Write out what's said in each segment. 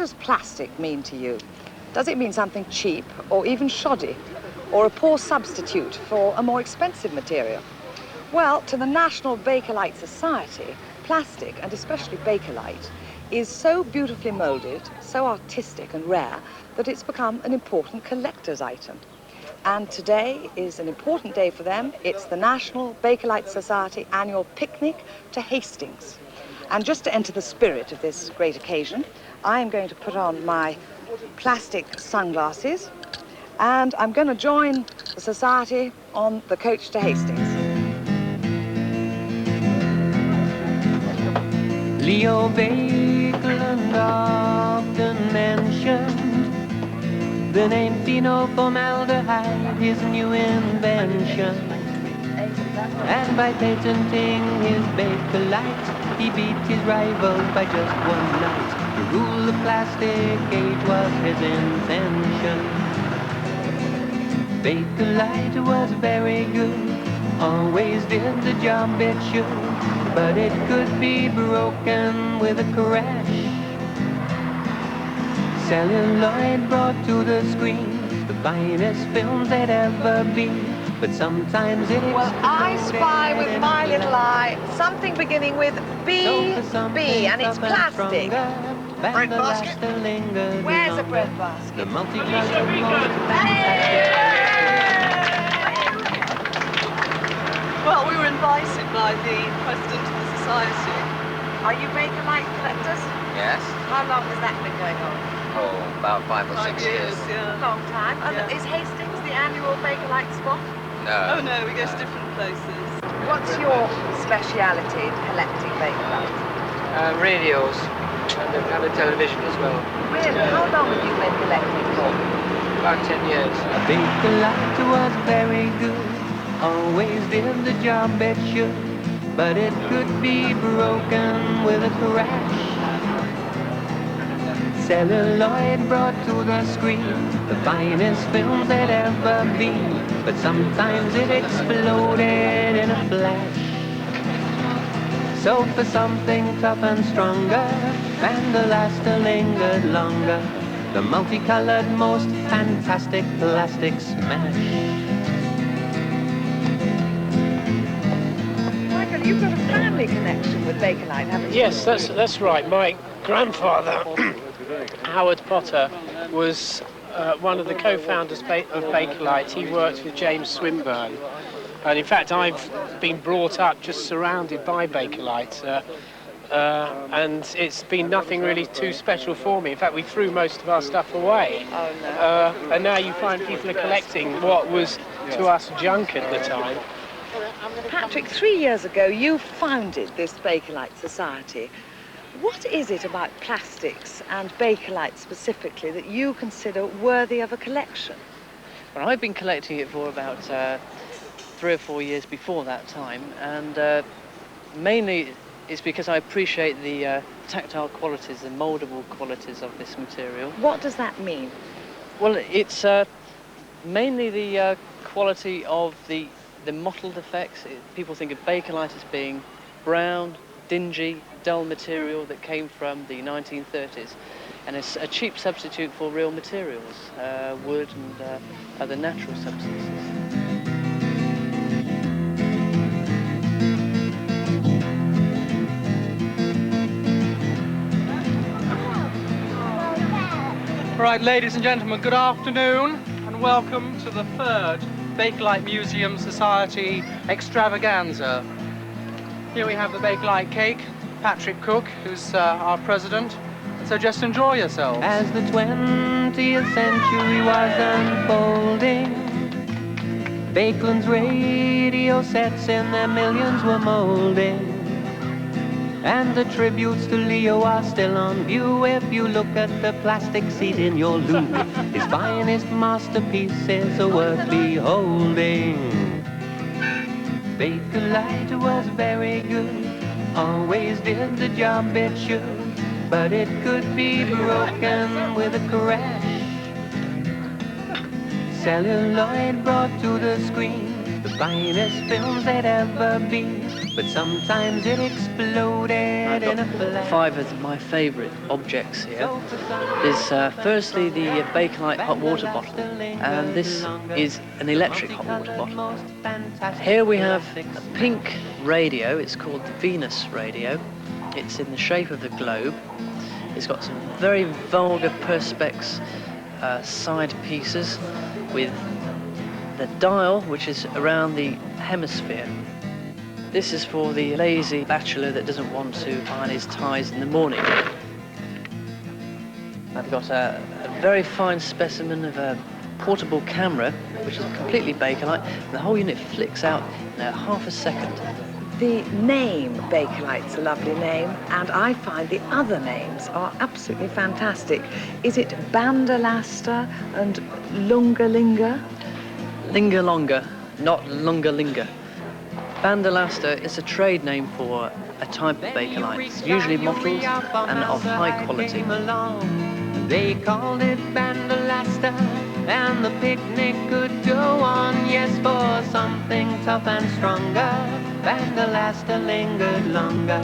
does plastic mean to you? Does it mean something cheap or even shoddy, or a poor substitute for a more expensive material? Well, to the National Bakelite Society, plastic, and especially Bakelite, is so beautifully moulded, so artistic and rare, that it's become an important collector's item. And today is an important day for them. It's the National Bakelite Society annual picnic to Hastings. And just to enter the spirit of this great occasion, I am going to put on my plastic sunglasses, and I'm going to join the society on the coach to Hastings. Leo Bakelite often mentioned the name phenolformaldehyde, his new invention. And by patenting his Bakelite, he beat his rivals by just one night. To rule the plastic age was his intention. Bakelite was very good, always did the job it should, but it could be broken with a crash. Celluloid brought to the screen the finest films they'd ever been, but sometimes it Well, I spy with my little eye something beginning with B, and it's plastic. Bread basket? Where's a bread basket? The multicolored Well, we were invited by the president of the society. Are you Bakelite collectors? Yes. How long has that been going on? Oh, about 5 or 6 years. Yeah. Long time. And Yeah. is Hastings the annual Bakelite spot? Oh No. no, we go to different places. What's your speciality in collecting Bakelite? Radios and the colour television as well. Really? How long have you been collecting for? About 10 years. Bakelite was very good, always did the job it should, but it could be broken with a crash. Celluloid brought to the screen the finest films they'd ever been, but sometimes it exploded in a flash. So for something tough and stronger, and the last lingered longer, the multicolored, most fantastic plastic smash. Michael, you've got a family connection with Bakelite, haven't you? Yes, that's right. My grandfather, Howard Potter, was one of the co-founders of Bakelite. He worked with James Swinburne. And in fact, I've been brought up just surrounded by Bakelite. And it's been nothing really too special for me. In fact, we threw most of our stuff away. Oh, no. And now you find people are collecting what was, to us, junk at the time. Patrick, 3 years ago, you founded this Bakelite Society. What is it about plastics and Bakelite specifically that you consider worthy of a collection? Well, I've been collecting it for about 3 or 4 years before that time, and mainly it's because I appreciate the tactile qualities and mouldable qualities of this material. What does that mean? Well, it's mainly the quality of the mottled effects. People think of Bakelite as being brown, dingy, dull material that came from the 1930s, and it's a cheap substitute for real materials, wood and other natural substances. Right, ladies and gentlemen, good afternoon and welcome to the 3rd Bakelite Museum Society Extravaganza. Here we have the Bakelite cake, Patrick Cook, who's our president, so just enjoy yourselves. As the 20th century was unfolding, Bakeland's radio sets in their millions were molding. And the tributes to Leo are still on view if you look at the plastic seat in your loop. His finest masterpieces are worth beholding. Bakelite was very good, always did the job it should, but it could be broken with a crash. Celluloid brought to the screen the finest films they'd ever be, but sometimes it exploded in a flash. 5 of my favourite objects here. Is firstly the Bakelite hot water bottle, and this is an electric hot water bottle. Here we have a pink radio. It's called the Venus radio. It's in the shape of the globe. It's got some very vulgar perspex side pieces with the dial, which is around the hemisphere. This is for the lazy bachelor that doesn't want to iron his ties in the morning. I've got a very fine specimen of a portable camera, which is completely Bakelite. The whole unit flicks out in half a second. The name Bakelite's a lovely name, and I find the other names are absolutely fantastic. Is it Bandalaster and Lungalinga? Lingalonga, not Lungalinga. Bandalaster is a trade name for a type of Bakelite, usually mottled and of high quality. They called it Bandalaster, and the picnic could go on, yes, for something tough and stronger. Bandalaster lingered longer,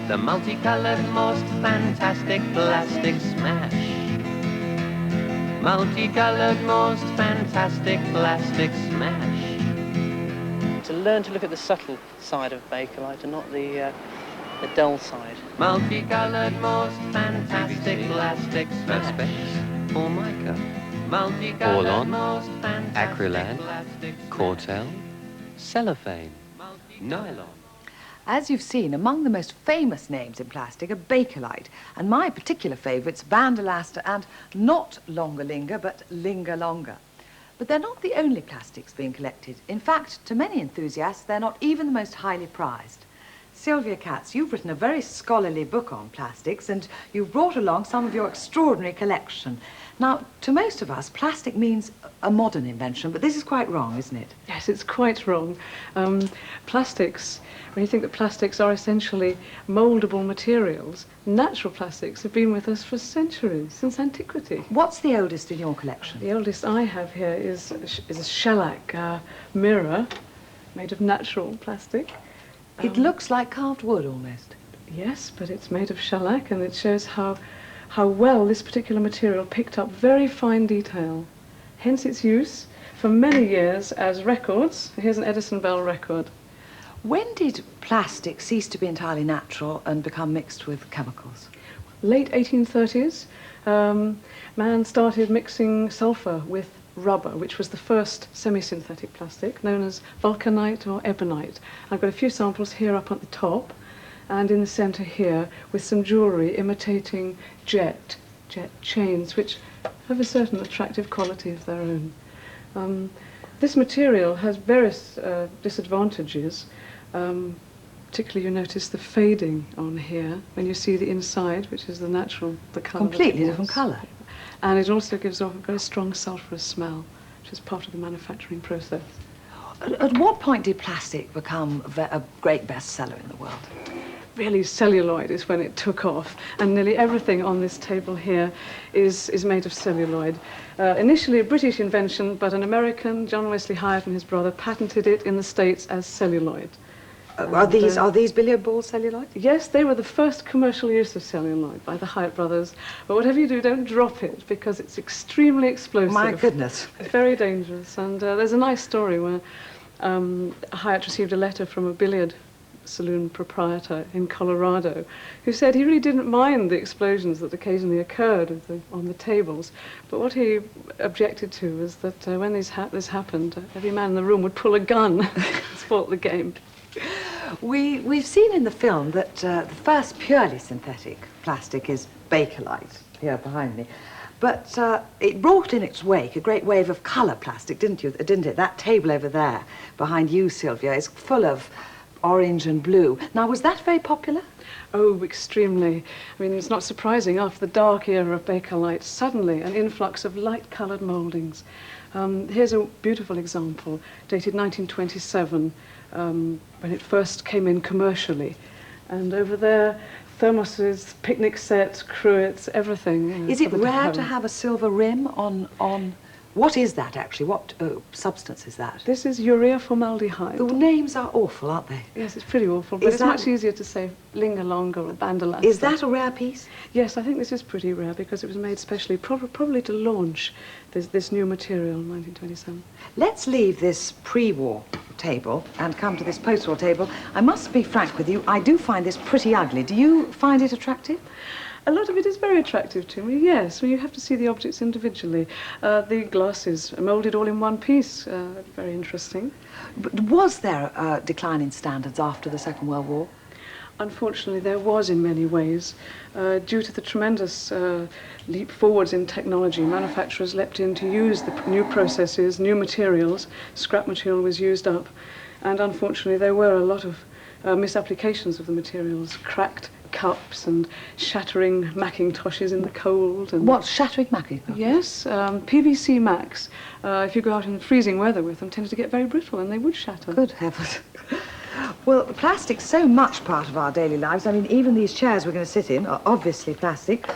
the multicolored, most fantastic plastic smash. Multicolored, most fantastic plastic smash. To learn to look at the subtle side of Bakelite and not the dull side. Multicolored, most fantastic plastic smash. Formica, Multicolored, Orlon, most fantastic Acrylan, plastic Cortel, cellophane, nylon. As you've seen, among the most famous names in plastic are Bakelite, and my particular favourites, Bandalaster and not Longalinga, but Lingalonga. But they're not the only plastics being collected. In fact, to many enthusiasts, they're not even the most highly prized. Sylvia Katz, you've written a very scholarly book on plastics, and you've brought along some of your extraordinary collection. Now, to most of us, plastic means a modern invention, but this is quite wrong, isn't it? Yes, it's quite wrong. Plastics, when you think that plastics are essentially mouldable materials, natural plastics have been with us for centuries, since antiquity. What's the oldest in your collection? The oldest I have here is a shellac mirror made of natural plastic. It looks like carved wood, almost. Yes, but it's made of shellac, and it shows how well this particular material picked up very fine detail. Hence its use for many years as records. Here's an Edison Bell record. When did plastic cease to be entirely natural and become mixed with chemicals? Late 1830s, man started mixing sulfur with rubber, which was the first semi-synthetic plastic, known as vulcanite or ebonite. I've got a few samples here up at the top, and in the centre here, with some jewellery imitating jet chains, which have a certain attractive quality of their own. This material has various disadvantages. Particularly, you notice the fading on here when you see the inside, which is the natural, the colour. Completely different colour. And it also gives off a very strong sulphurous smell, which is part of the manufacturing process. At what point did plastic become a great bestseller in the world? Really, celluloid is when it took off, and nearly everything on this table here is made of celluloid. Initially a British invention, but an American, John Wesley Hyatt and his brother, patented it in the States as celluloid. Are these billiard ball celluloid? Yes, they were the first commercial use of celluloid by the Hyatt brothers. But whatever you do, don't drop it, because it's extremely explosive. My goodness. It's very dangerous. And there's a nice story where Hyatt received a letter from a billiard saloon proprietor in Colorado who said he really didn't mind the explosions that occasionally occurred on the tables. But what he objected to was that when this happened, every man in the room would pull a gun and spoil the game. We've seen in the film that the first purely synthetic plastic is Bakelite, here behind me. But it brought in its wake a great wave of colour plastic, didn't it? That table over there, behind you, Sylvia, is full of orange and blue. Now, was that very popular? Oh, extremely. I mean, it's not surprising after the dark era of Bakelite, suddenly an influx of light-coloured mouldings. Here's a beautiful example, dated 1927, when it first came in commercially. And over there, thermoses, picnic sets, cruets, everything. Is it rare to have a silver rim on What is that, actually? What substance is that? This is urea formaldehyde. The names are awful, aren't they? Yes, it's pretty awful, but it's much easier to say linga longa or bandolasta. Is that a rare piece? Yes, I think this is pretty rare because it was made specially, probably to launch this new material in 1927. Let's leave this pre-war table and come to this post-war table. I must be frank with you, I do find this pretty ugly. Do you find it attractive? A lot of it is very attractive to me, yes. Well, you have to see the objects individually. The glasses are moulded all in one piece. Very interesting. But was there a decline in standards after the Second World War? Unfortunately, there was in many ways. Due to the tremendous leap forwards in technology, manufacturers leapt in to use the new processes, new materials. Scrap material was used up. And unfortunately, there were a lot of misapplications of the materials, cracked cups and shattering Macintoshes in the cold. And what, shattering Macintosh? Yes, PVC Macs. If you go out in freezing weather with them, tended to get very brittle and they would shatter. Good heavens. Well, plastic's so much part of our daily lives. I mean, even these chairs we're going to sit in are obviously plastic.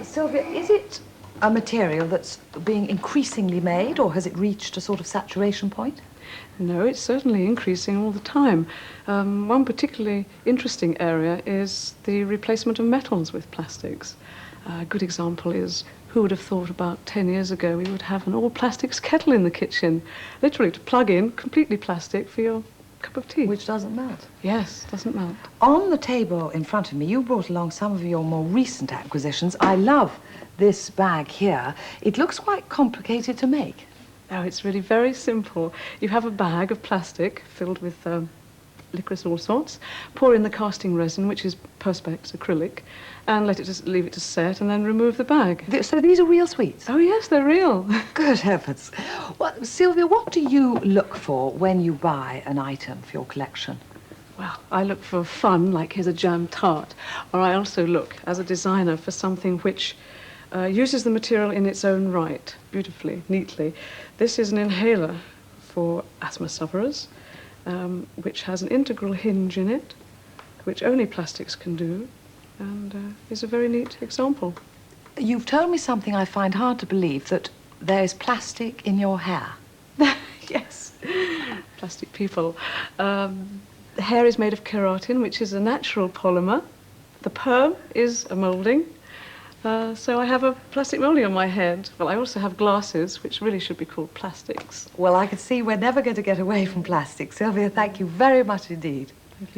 Sylvia, is it a material that's being increasingly made, or has it reached a sort of saturation point? No, it's certainly increasing all the time. One particularly interesting area is the replacement of metals with plastics. A good example is, who would have thought about 10 years ago we would have an all-plastics kettle in the kitchen, literally to plug in, completely plastic, for your cup of tea. Which doesn't melt. Yes, doesn't melt. On the table in front of me, you brought along some of your more recent acquisitions. I love this bag here. It looks quite complicated to make. Oh, it's really very simple. You have a bag of plastic filled with liquors of all sorts, pour in the casting resin, which is Perspex acrylic, and leave it to set, and then remove the bag. So these are real sweets? Oh, yes, they're real. Good heavens. Well, Sylvia, what do you look for when you buy an item for your collection? Well, I look for fun, like here's a jam tart, or I also look, as a designer, for something which uses the material in its own right, beautifully, neatly. This is an inhaler for asthma sufferers, which has an integral hinge in it, which only plastics can do, and is a very neat example. You've told me something I find hard to believe, that there is plastic in your hair. Yes, plastic people. The hair is made of keratin, which is a natural polymer. The perm is a moulding. So I have a plastic moulding on my head. Well, I also have glasses, which really should be called plastics. Well, I can see we're never going to get away from plastic. Sylvia, thank you very much indeed. Thank you.